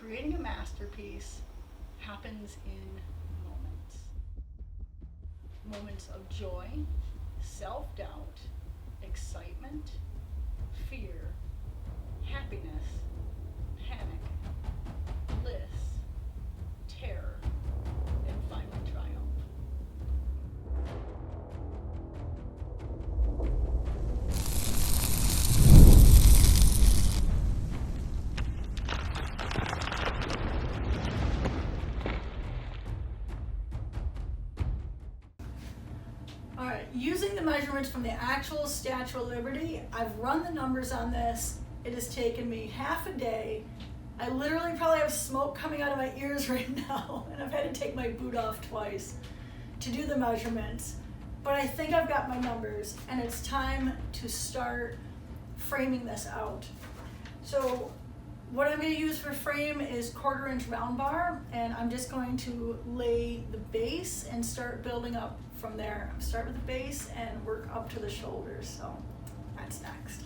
Creating a masterpiece happens in moments. Moments of joy, self-doubt, excitement, fear, happiness, panic, bliss, terror, and finally triumph. Alright, using the measurements from the actual Statue of Liberty, I've run the numbers on this. It has taken me half a day. I literally probably have smoke coming out of my ears right now, and I've had to take my boot off twice to do the measurements. But I think I've got my numbers, and it's time to start framing this out. So what I'm going to use for frame is 1/4 inch round bar, and I'm just going to lay the base and start building up from there. Start with the base and work up to the shoulders, so that's next.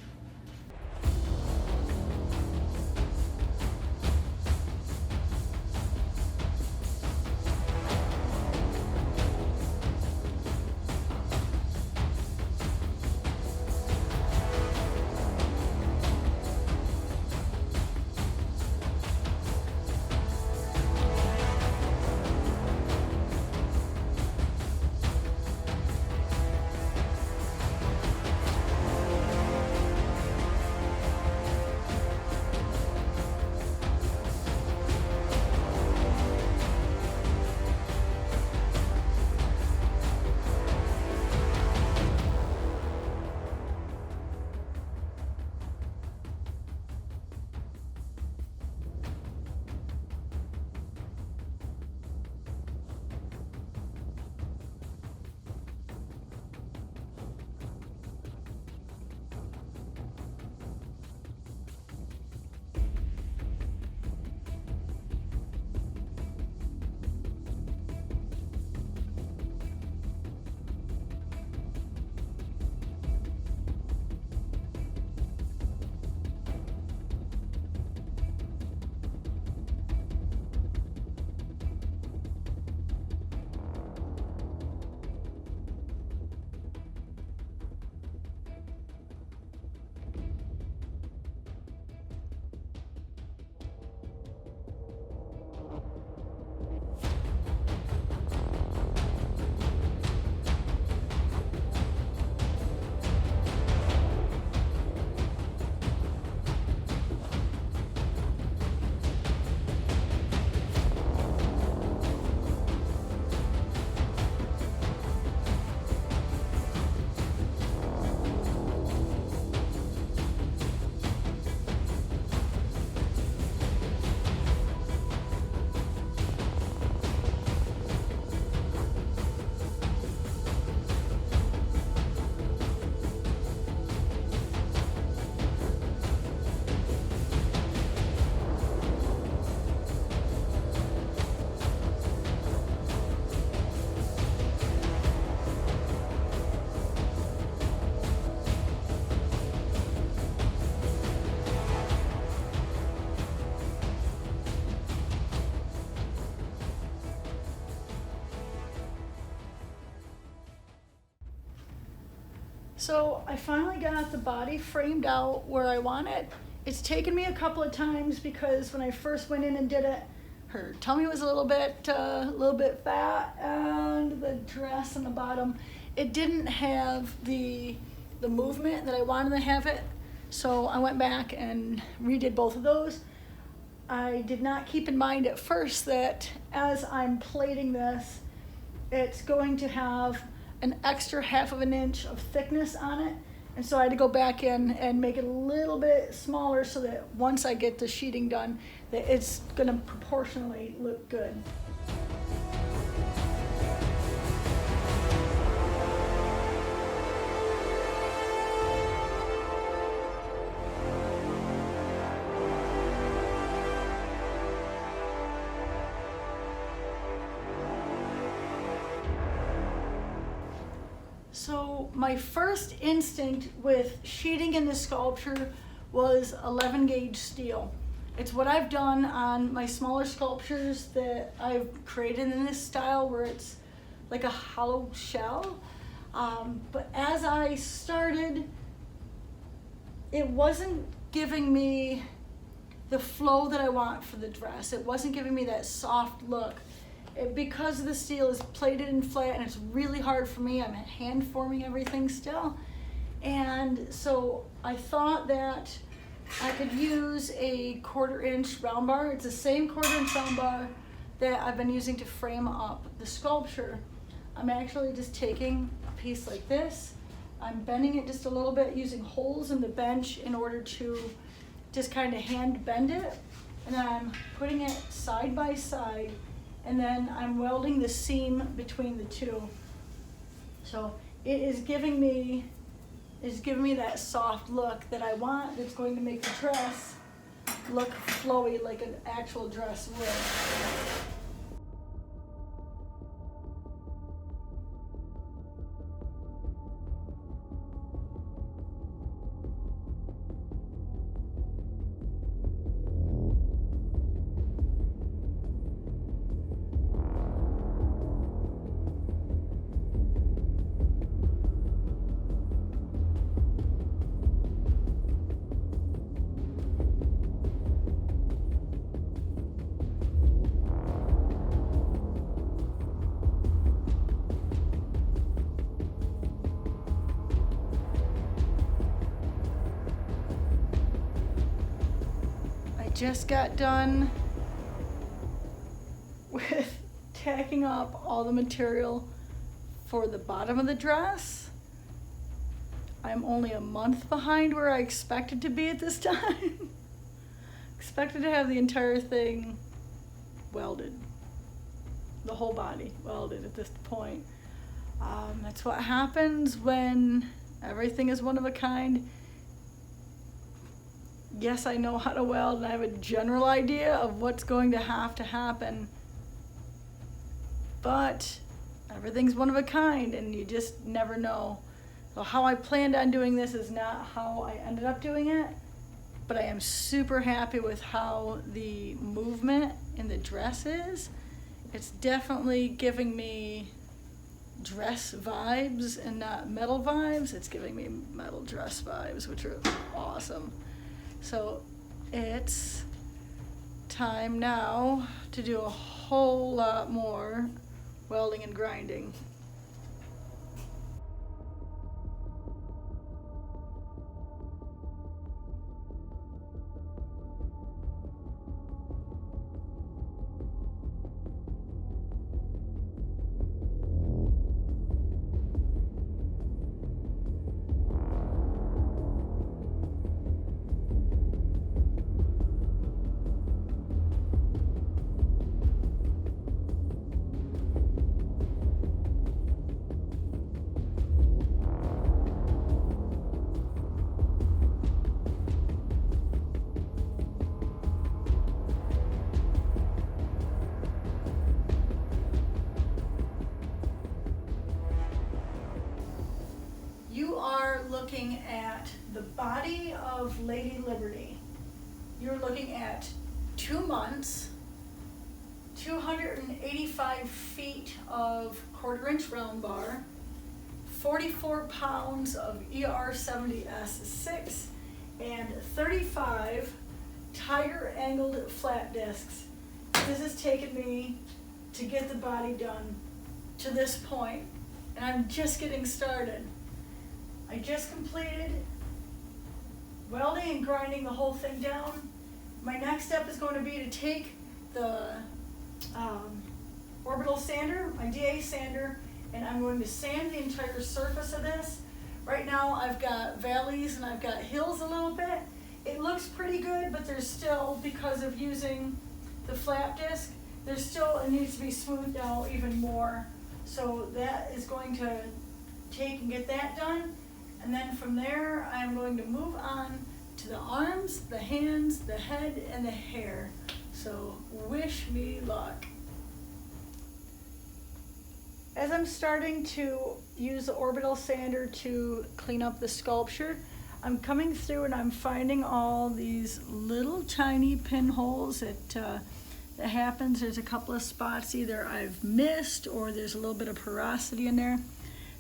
So I finally got the body framed out where I want it. It's taken me a couple of times because when I first went in and did it, her tummy was a little bit fat, and the dress on the bottom, it didn't have the movement that I wanted to have it. So I went back and redid both of those. I did not keep in mind at first that as I'm plating this, it's going to have an extra 1/2 inch of thickness on it, and so I had to go back in and make it a little bit smaller so that once I get the sheeting done, that it's going to proportionally look good. So my first instinct with sheeting in the Sculptor was 11 gauge steel. It's what I've done on my smaller sculptures that I've created in this style where it's like a hollow shell. But as I started, it wasn't giving me the flow that I want for the dress. It wasn't giving me that soft look. Because the steel is plated and flat and it's really hard for me, I'm hand forming everything still. And so I thought that I could use a 1/4 inch round bar. It's the same 1/4 inch round bar that I've been using to frame up the sculpture. I'm actually just taking a piece like this. I'm bending it just a little bit using holes in the bench in order to just kind of hand bend it. And then I'm putting it side by side, and then I'm welding the seam between the two. So it is giving me that soft look that I want, that's going to make the dress look flowy like an actual dress would. Just got done with tacking up all the material for the bottom of the dress. I'm only a month behind where I expected to be at this time. Expected to have the entire thing welded, the whole body welded at this point. That's what happens when everything is one of a kind. Yes, I know how to weld and I have a general idea of what's going to have to happen, but everything's one of a kind and you just never know. So how I planned on doing this is not how I ended up doing it, but I am super happy with how the movement in the dress is. It's definitely giving me dress vibes and not metal vibes. It's giving me metal dress vibes, which are awesome. So it's time now to do a whole lot more welding and grinding. You are looking at the body of Lady Liberty. You're looking at 2 months, 285 feet of 1/4 inch round bar, 44 pounds of ER70S6, and 35 tiger angled flat discs. This has taken me to get the body done to this point, and I'm just getting started. I just completed welding and grinding the whole thing down. My next step is going to be to take the orbital sander, my DA sander, and I'm going to sand the entire surface of this. Right now I've got valleys and I've got hills a little bit. It looks pretty good, but there's still, because of using the flat disc, it needs to be smoothed out even more. So that is going to take and get that done. And then from there, I'm going to move on to the arms, the hands, the head, and the hair. So wish me luck. As I'm starting to use the orbital sander to clean up the sculpture, I'm coming through and I'm finding all these little tiny pinholes that happens. There's a couple of spots either I've missed or there's a little bit of porosity in there.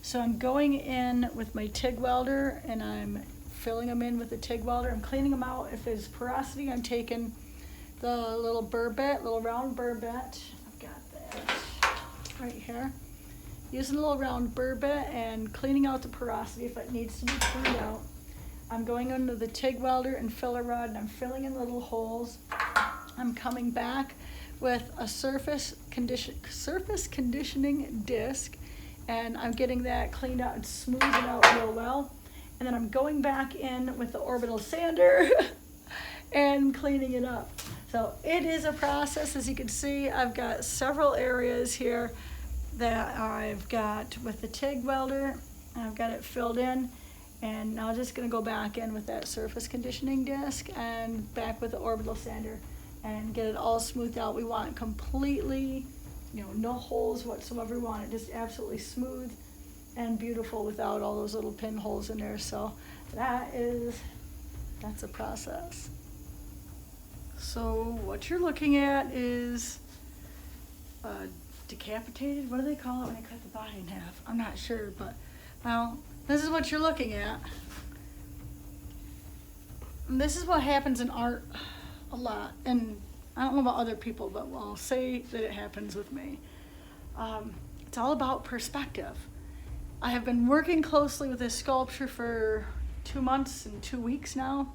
So I'm going in with my TIG welder and I'm filling them in with the TIG welder. I'm cleaning them out. If there's porosity, I'm taking the little burr bit, little round burr bit. I've got that right here. Using a little round burr bit and cleaning out the porosity if it needs to be cleaned out. I'm going under the TIG welder and filler rod and I'm filling in little holes. I'm coming back with a surface conditioning disc and I'm getting that cleaned out and smoothed out real well. And then I'm going back in with the orbital sander and cleaning it up. So it is a process. As you can see, I've got several areas here that I've got with the TIG welder. I've got it filled in. And now I'm just gonna go back in with that surface conditioning disc and back with the orbital sander and get it all smoothed out. We want it completely, no holes whatsoever. We want it just absolutely smooth and beautiful without all those little pinholes in there. So that's a process. So what you're looking at is decapitated, what do they call it when they cut the body in half? I'm not sure, but well, this is what you're looking at. And this is what happens in art a lot. And I don't know about other people, but I'll say that it happens with me. It's all about perspective. I have been working closely with this sculpture for 2 months and 2 weeks now.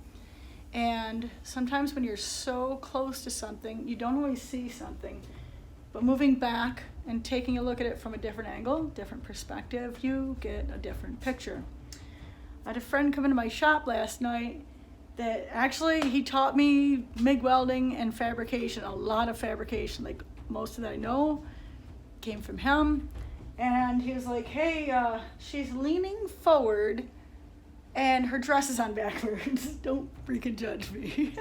And sometimes when you're so close to something, you don't always see something. But moving back and taking a look at it from a different angle, different perspective, you get a different picture. I had a friend come into my shop last night that actually he taught me MIG welding and fabrication, a lot of fabrication, like most of that I know came from him. And he was like, hey, she's leaning forward and her dress is on backwards. Don't freaking judge me.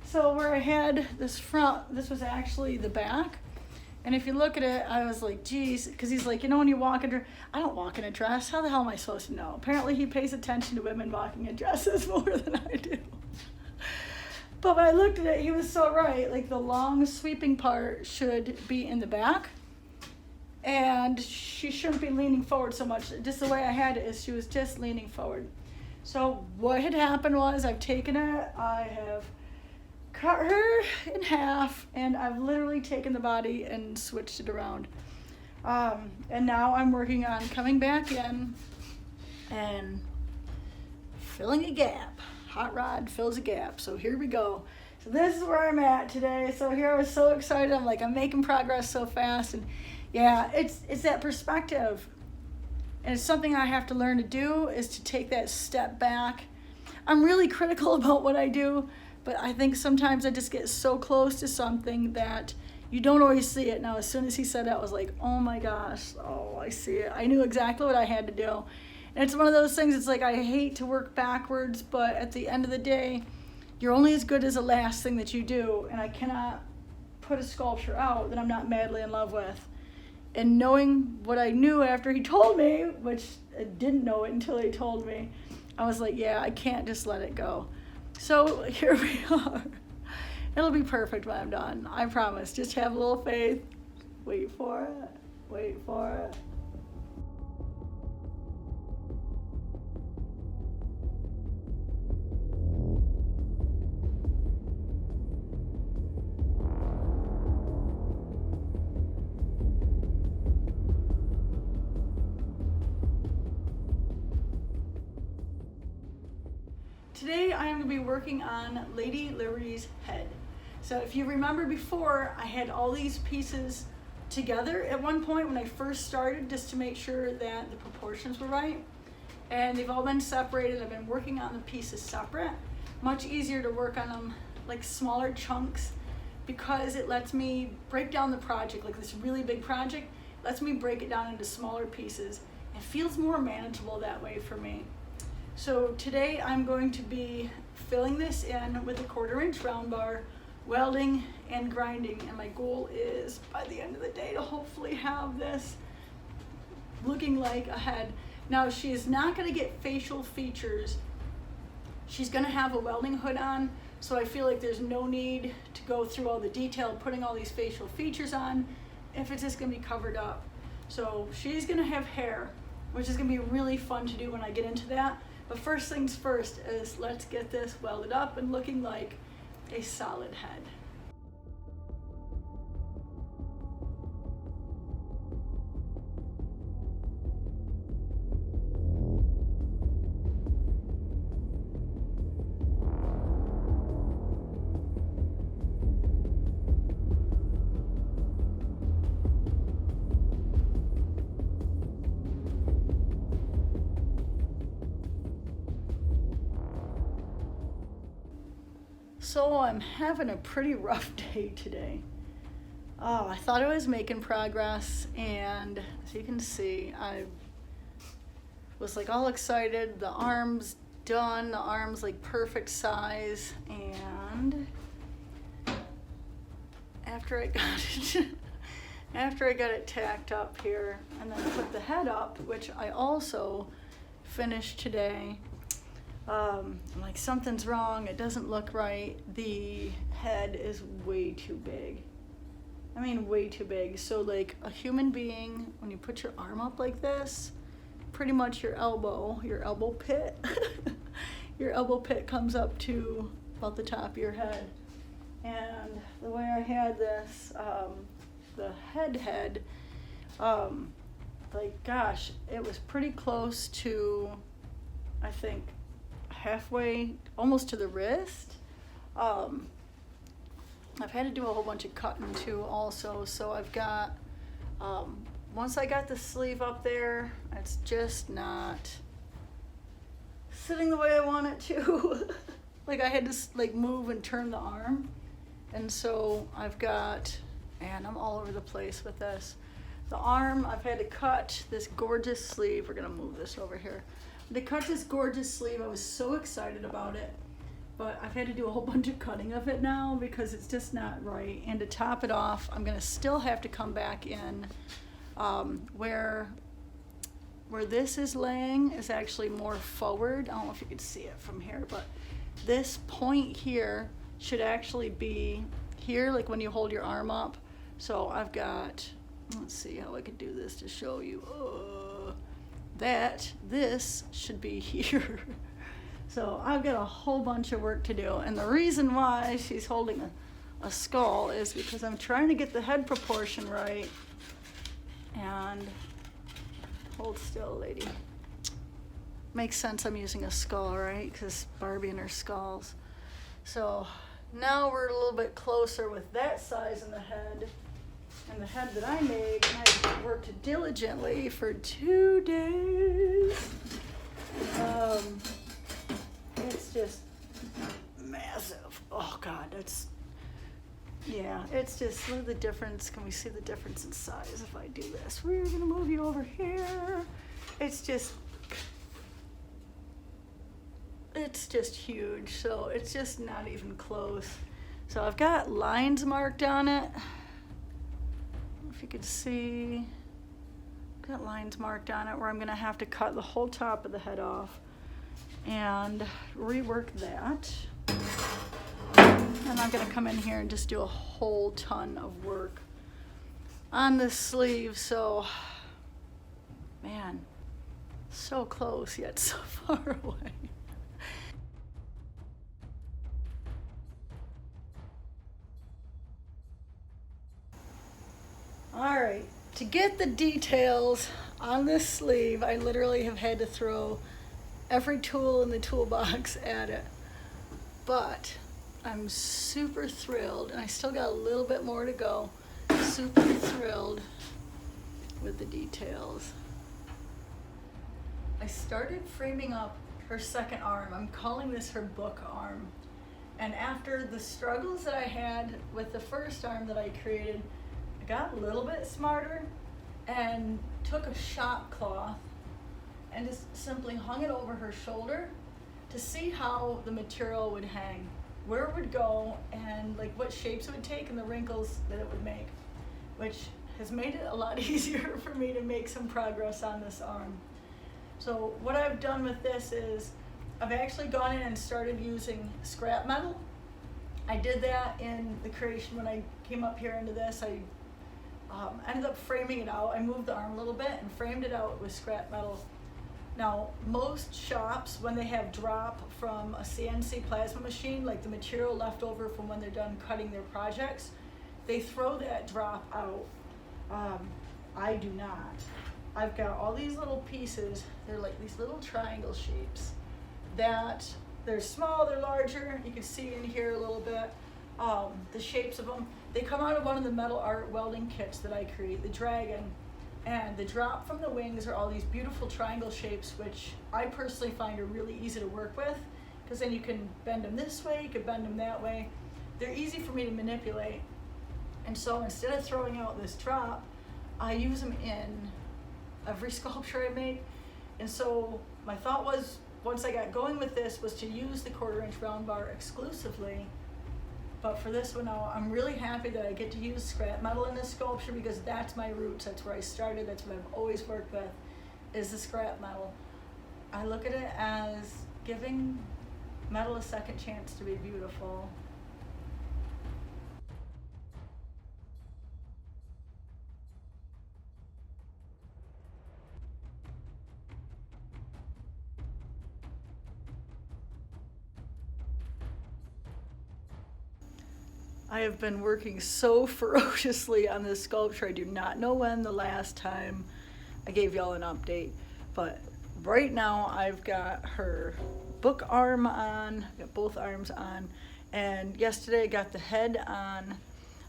So where I had this front, this was actually the back. And if you look at it, I was like, geez, because he's like, when you walk in a dress, I don't walk in a dress. How the hell am I supposed to know? Apparently he pays attention to women walking in dresses more than I do. But when I looked at it, he was so right. Like the long sweeping part should be in the back. And she shouldn't be leaning forward so much. Just the way I had it is she was just leaning forward. So what had happened was I've taken it, I have cut her in half, and I've literally taken the body and switched it around. And now I'm working on coming back in and filling a gap. Hot rod fills a gap. So here we go. So this is where I'm at today. So here I was so excited. I'm like, I'm making progress so fast. And yeah, it's that perspective. And it's something I have to learn to do, is to take that step back. I'm really critical about what I do, but I think sometimes I just get so close to something that you don't always see it. Now, as soon as he said that, I was like, oh my gosh, oh, I see it. I knew exactly what I had to do. And it's one of those things, it's like I hate to work backwards, but at the end of the day, you're only as good as the last thing that you do. And I cannot put a sculpture out that I'm not madly in love with. And knowing what I knew after he told me, which I didn't know it until he told me, I was like, yeah, I can't just let it go. So here we are. It'll be perfect when I'm done. I promise. Just have a little faith. Wait for it. Wait for it. Today I am going to be working on Lady Liberty's head. So if you remember before, I had all these pieces together at one point when I first started, just to make sure that the proportions were right. And they've all been separated. I've been working on the pieces separate. Much easier to work on them like smaller chunks, because it lets me break down the project. Like this really big project lets me break it down into smaller pieces. It feels more manageable that way for me. So today I'm going to be filling this in with a 1/4 inch round bar, welding and grinding, and my goal is by the end of the day to hopefully have this looking like a head. Now she is not going to get facial features. She's going to have a welding hood on, so I feel like there's no need to go through all the detail putting all these facial features on if it's just going to be covered up. So she's going to have hair, which is going to be really fun to do when I get into that. But first things first is let's get this welded up and looking like a solid head. So I'm having a pretty rough day today. Oh, I thought I was making progress, and as you can see, I was like all excited. The arm's done, the arm's like perfect size, and after I got it tacked up here and then put the head up, which I also finished today, I'm like, something's wrong, it doesn't look right. The head is way too big. I mean, way too big. So like a human being, when you put your arm up like this, pretty much your elbow pit, your elbow pit comes up to about the top of your head. And the way I had this, the head, like, gosh, it was pretty close to, I think, halfway, almost to the wrist. I've had to do a whole bunch of cutting too also, so I've got, once I got the sleeve up there, it's just not sitting the way I want it to. Like I had to like move and turn the arm, and so I've got, man, I'm all over the place with this. The arm, I've had to cut this gorgeous sleeve. We're gonna move this over here. To cut this gorgeous sleeve, I was so excited about it, but I've had to do a whole bunch of cutting of it now because it's just not right. And to top it off, I'm gonna still have to come back in where this is laying is actually more forward. I don't know if you can see it from here, but this point here should actually be here, like when you hold your arm up. So I've got, let's see how I could do this to show you. That this should be here. So I've got a whole bunch of work to do, and the reason why she's holding a skull is because I'm trying to get the head proportion right. And hold still, lady. Makes sense I'm using a skull, right? Because Barbie and her skulls. So now we're a little bit closer with that size in the head. And the head that I made, and I worked diligently for 2 days. It's just massive. Oh God, it's just, look at the difference. Can we see the difference in size if I do this? We're gonna move you over here. It's just huge. So it's just not even close. So I've got lines marked on it. If you could see, got lines marked on it where I'm gonna have to cut the whole top of the head off and rework that. And I'm gonna come in here and just do a whole ton of work on this sleeve. So, man, so close yet so far away. All right, to get the details on this sleeve, I literally have had to throw every tool in the toolbox at it. But I'm super thrilled, and I still got a little bit more to go. Super thrilled with the details. I started framing up her second arm. I'm calling this her book arm. And after the struggles that I had with the first arm that I created, I got a little bit smarter and took a shop cloth and just simply hung it over her shoulder to see how the material would hang, where it would go, and like what shapes it would take and the wrinkles that it would make, which has made it a lot easier for me to make some progress on this arm. So what I've done with this is I've actually gone in and started using scrap metal. I did that in the creation when I came up here into this. I ended up framing it out. I moved the arm a little bit and framed it out with scrap metal. Now, most shops, when they have drop from a CNC plasma machine, like the material left over from when they're done cutting their projects, they throw that drop out. I do not. I've got all these little pieces. They're like these little triangle shapes that they're small, they're larger. You can see in here a little bit the shapes of them. They come out of one of the metal art welding kits that I create, the Dragon. And the drop from the wings are all these beautiful triangle shapes, which I personally find are really easy to work with, because then you can bend them this way, you can bend them that way. They're easy for me to manipulate. And so instead of throwing out this drop, I use them in every sculpture I make. And so my thought was, once I got going with this, was to use the 1/4" round bar exclusively. But for this one now, I'm really happy that I get to use scrap metal in this sculpture, because that's my roots, that's where I started, that's what I've always worked with, is the scrap metal. I look at it as giving metal a second chance to be beautiful. I have been working so ferociously on this sculpture. I do not know when the last time I gave y'all an update, but right now I've got her book arm on, I've got both arms on, and yesterday I got the head on.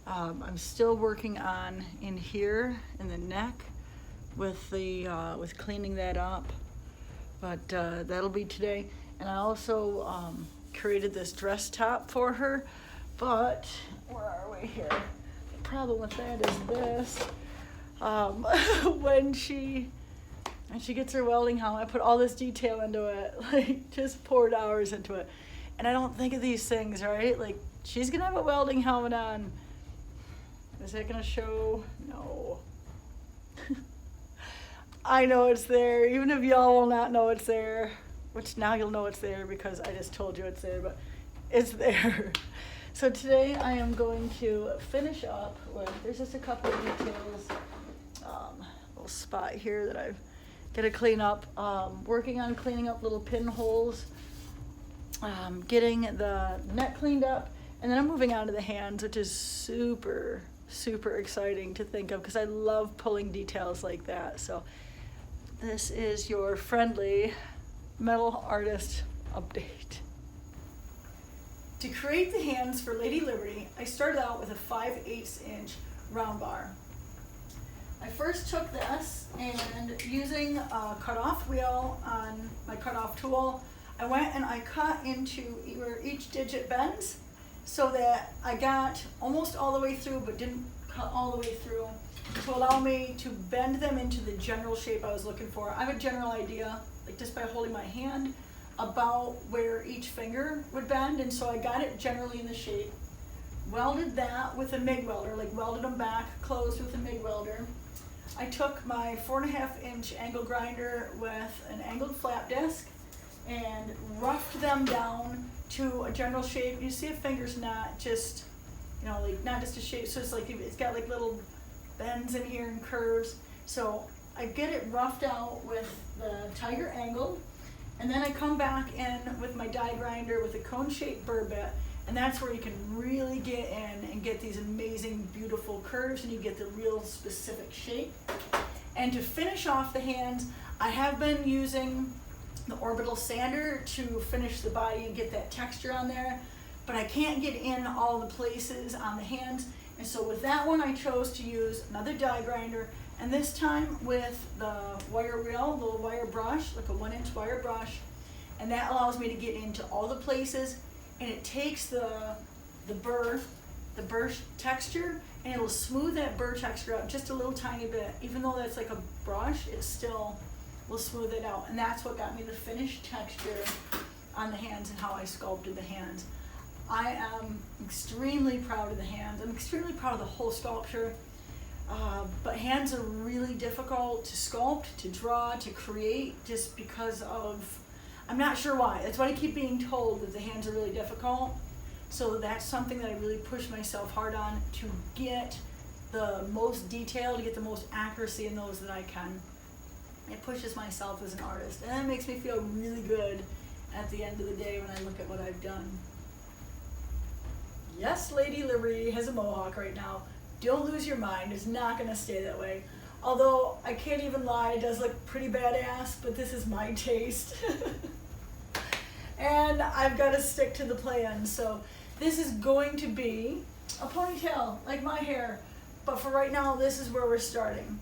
I'm still working on in here in the neck with the with cleaning that up, but that'll be today. And I also created this dress top for her. But where are we here? The problem with that is this. When she gets her welding helmet, I put all this detail into it, like just poured hours into it. And I don't think of these things, right? Like, she's gonna have a welding helmet on. Is that gonna show? No. I know it's there, even if y'all will not know it's there, which now you'll know it's there because I just told you it's there, but it's there. So today I am going to finish up with, there's just a couple of details, little spot here that I've got to clean up, working on cleaning up little pinholes, getting the neck cleaned up, and then I'm moving on to the hands, which is super, super exciting to think of because I love pulling details like that. So this is your friendly metal artist update. To create the hands for Lady Liberty, I started out with a 5/8 inch round bar. I first took this and using a cutoff wheel on my cutoff tool, I went and I cut into where each digit bends so that I got almost all the way through but didn't cut all the way through to allow me to bend them into the general shape I was looking for. I have a general idea, like just by holding my hand, about where each finger would bend, and so I got it generally in the shape. Welded that with a MIG welder, like welded them back closed with a MIG welder. I took my 4.5 inch angle grinder with an angled flap disc and roughed them down to a general shape. You see a finger's not just, you know, like not just a shape, so it's like it's got like little bends in here and curves. So I get it roughed out with the tiger angle. And then I come back in with my die grinder with a cone-shaped burr bit, and that's where you can really get in and get these amazing, beautiful curves, and you get the real specific shape. And to finish off the hands, I have been using the orbital sander to finish the body and get that texture on there, but I can't get in all the places on the hands, and so with that one I chose to use another die grinder. And this time with the wire wheel, little wire brush, like a 1 inch wire brush, and that allows me to get into all the places, and it takes the burr texture, and it'll smooth that burr texture out just a little tiny bit. Even though that's like a brush, it still will smooth it out, and that's what got me the finished texture on the hands and how I sculpted the hands. I am extremely proud of the hands. I'm extremely proud of the whole sculpture. But hands are really difficult to sculpt, to draw, to create, just because of, I'm not sure why. That's why I keep being told that the hands are really difficult. So that's something that I really push myself hard on, to get the most detail, to get the most accuracy in those that I can. It pushes myself as an artist, and it makes me feel really good at the end of the day when I look at what I've done. Yes, Lady Liberty has a mohawk right now. Don't lose your mind, it's not gonna stay that way. Although, I can't even lie, it does look pretty badass, but this is my taste. And I've gotta stick to the plan, so this is going to be a ponytail, like my hair. But for right now, this is where we're starting.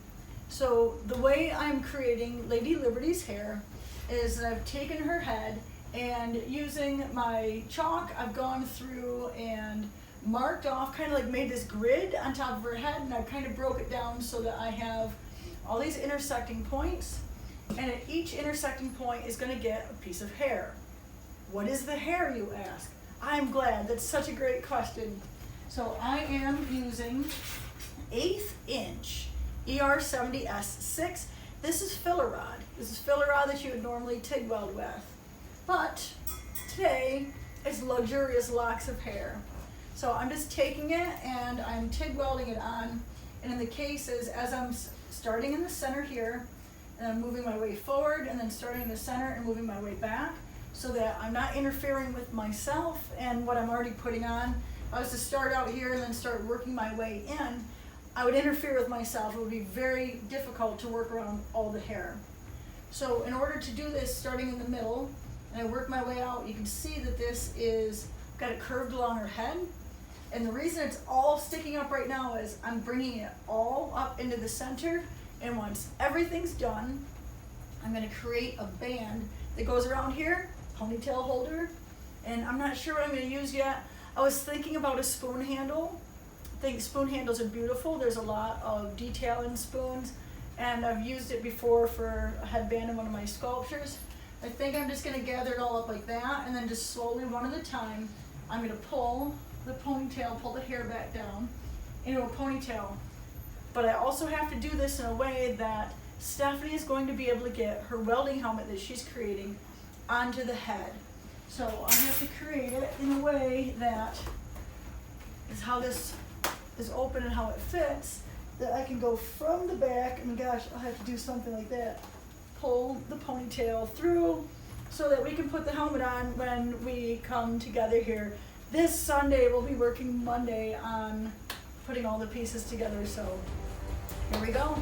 So the way I'm creating Lady Liberty's hair is that I've taken her head, and using my chalk, I've gone through and marked off, kind of like made this grid on top of her head, and I kind of broke it down so that I have all these intersecting points, and at each intersecting point is going to get a piece of hair. What is the hair, you ask? I'm glad, that's such a great question. So I am using 1/8 inch ER70S6. This is filler rod. This is filler rod that you would normally TIG weld with. But today, it's luxurious locks of hair. So I'm just taking it and I'm TIG welding it on. And in the cases, as I'm starting in the center here, and I'm moving my way forward, and then starting in the center and moving my way back, so that I'm not interfering with myself and what I'm already putting on. If I was to start out here and then start working my way in, I would interfere with myself. It would be very difficult to work around all the hair. So in order to do this, starting in the middle, and I work my way out, you can see that this is got it curved along her head. And the reason it's all sticking up right now is I'm bringing it all up into the center, and once everything's done, I'm going to create a band that goes around here, ponytail holder, and I'm not sure what I'm going to use yet. I was thinking about a spoon handle. I think spoon handles are beautiful. There's a lot of detail in spoons, and I've used it before for a headband in one of my sculptures. I think I'm just going to gather it all up like that, and then just slowly, one at a time, I'm going to pull the ponytail, pull the hair back down into a ponytail. But I also have to do this in a way that Stephanie is going to be able to get her welding helmet that she's creating onto the head. So I have to create it in a way that is how this is open and how it fits, that I can go from the back, and gosh, I'll have to do something like that. Pull the ponytail through so that we can put the helmet on when we come together here. This Sunday, we'll be working Monday on putting all the pieces together, so here we go.